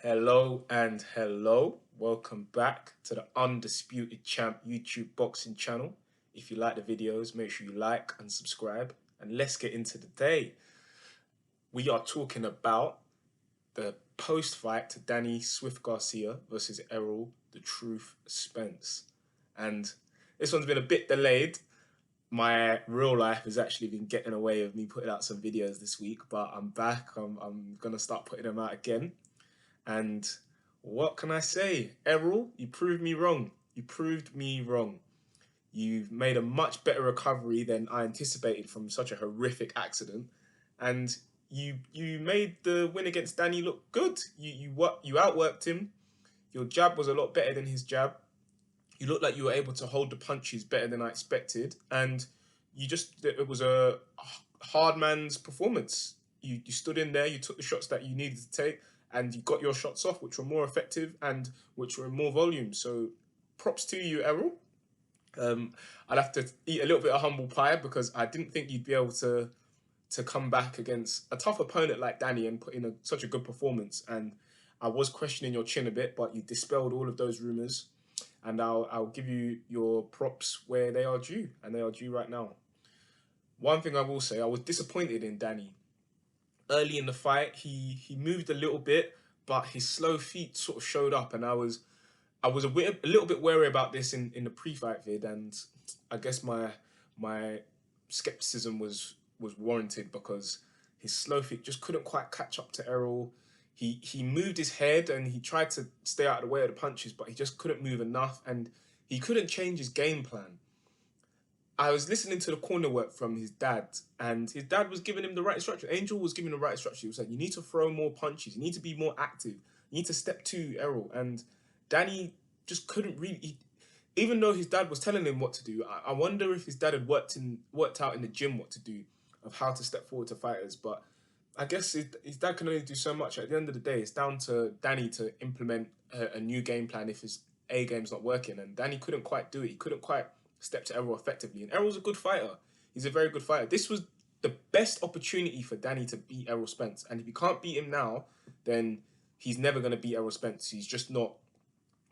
Hello and hello. Welcome back to the Undisputed Champ YouTube boxing channel. If you like the videos, make sure you like and subscribe. And let's get into the day. We are talking about the post-fight to Danny Swift Garcia versus Errol the Truth Spence. And this one's been a bit delayed. My real life has actually been getting in the way of me putting out some videos this week, but I'm back. I'm going to start putting them out again. And what can I say? Errol, you proved me wrong. You proved me wrong. You've made a much better recovery than I anticipated from such a horrific accident. And you made the win against Danny look good. You outworked him. Your jab was a lot better than his jab. You looked like you were able to hold the punches better than I expected. And it was a hard man's performance. You stood in there, you took the shots that you needed to take, and you got your shots off, which were more effective and which were in more volume. So props to you, Errol. I'd have to eat a little bit of humble pie because I didn't think you'd be able to come back against a tough opponent like Danny and put in such a good performance. And I was questioning your chin a bit, but you dispelled all of those rumors. And I'll give you your props where they are due, and they are due right now. One thing I will say, I was disappointed in Danny. Early in the fight, he moved a little bit, but his slow feet sort of showed up, and I was a little bit wary about this in the pre-fight vid, and I guess my skepticism was warranted because his slow feet just couldn't quite catch up to Errol. He moved his head and he tried to stay out of the way of the punches, but he just couldn't move enough, and he couldn't change his game plan. I was listening to the corner work from his dad, and his dad was giving him the right instruction. Angel was giving the right instruction. He was like, you need to throw more punches. You need to be more active. You need to step to Errol. And Danny just couldn't really, even though his dad was telling him what to do, I wonder if his dad had worked out in the gym what to do, of how to step forward to fighters. But I guess his dad can only do so much. At the end of the day, it's down to Danny to implement a new game plan if his A game's not working. And Danny couldn't quite do it. He couldn't quite step to Errol effectively. And Errol's a good fighter. He's a very good fighter. This was the best opportunity for Danny to beat Errol Spence. And if you can't beat him now, then he's never going to beat Errol Spence. He's just not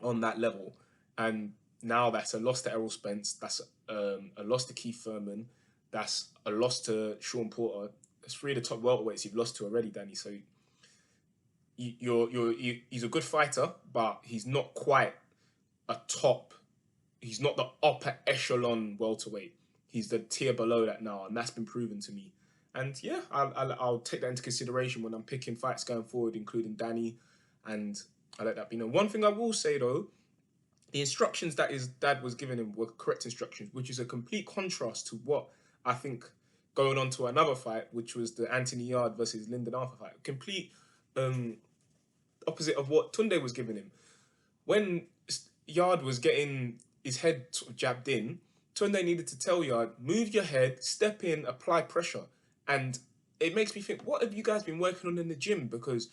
on that level. And now that's a loss to Errol Spence. That's a loss to Keith Thurman. That's a loss to Sean Porter. That's three of the top welterweights you've lost to already, Danny. So he's a good fighter, but he's not quite a top. He's not the upper echelon welterweight. He's the tier below that now, and that's been proven to me. And yeah, I'll take that into consideration when I'm picking fights going forward, including Danny, and I let that be known. One thing I will say though, the instructions that his dad was giving him were correct instructions, which is a complete contrast to what I think going on to another fight, which was the Anthony Yard versus Lyndon Arthur fight. Complete opposite of what Tunde was giving him. When Yard was getting his head sort of jabbed in, Tunde needed to tell Yard, move your head, step in, apply pressure. And it makes me think, what have you guys been working on in the gym? Because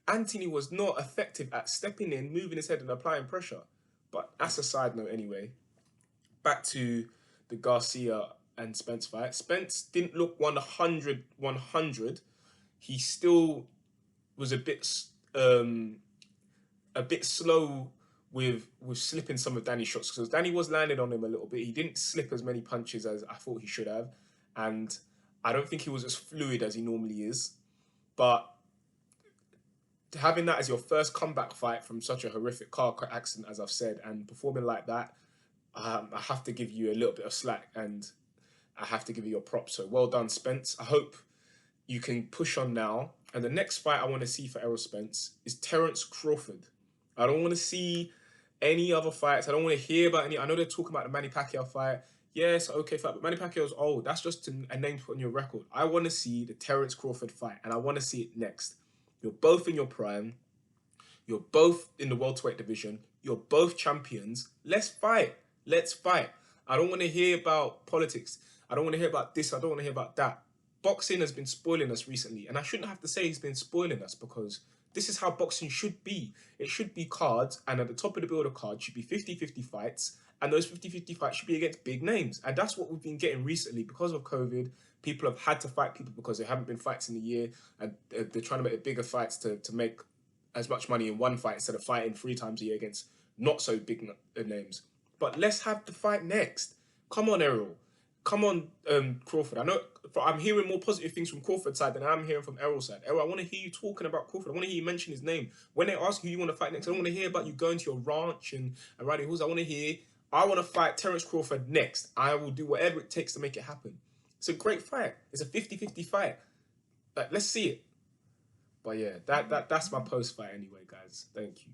Anthony was not effective at stepping in, moving his head and applying pressure. But that's a side note anyway. Back to the Garcia and Spence fight. Spence didn't look 100. He still was a bit slow with slipping some of Danny's shots, because Danny was landing on him a little bit. He didn't slip as many punches as I thought he should have, and I don't think he was as fluid as he normally is. But having that as your first comeback fight from such a horrific car accident, as I've said, and performing like that, I have to give you a little bit of slack, and I have to give you your props. So well done, Spence. I hope you can push on now. And the next fight I want to see for Errol Spence is Terence Crawford. I don't want to see any other fights. I don't want to hear about any. I know they're talking about the Manny Pacquiao fight. Yes, okay fight, but Manny Pacquiao's old. That's just a name to put on your record. I want to see the Terence Crawford fight, and I want to see it next. You're both in your prime. You're both in the welterweight division. You're both champions. Let's fight. Let's fight. I don't want to hear about politics. I don't want to hear about this. I don't want to hear about that. Boxing has been spoiling us recently, and I shouldn't have to say he's been spoiling us, because this is how boxing should be. It should be cards, and at the top of the build of cards should be 50-50 fights, and those 50-50 fights should be against big names. And that's what we've been getting recently because of COVID. People have had to fight people because there haven't been fights in the year, and they're trying to make bigger fights to make as much money in one fight instead of fighting 3 times a year against not so big names. But let's have the fight next. Come on, Errol. Come on, Crawford. I know I'm hearing more positive things from Crawford's side than I'm hearing from Errol's side. Errol, I want to hear you talking about Crawford. I want to hear you mention his name. When they ask who you want to fight next, I don't want to hear about you going to your ranch and riding horses. I want to fight Terence Crawford next. I will do whatever it takes to make it happen. It's a great fight. It's a 50-50 fight. Like, let's see it. But yeah, that's my post fight anyway, guys. Thank you.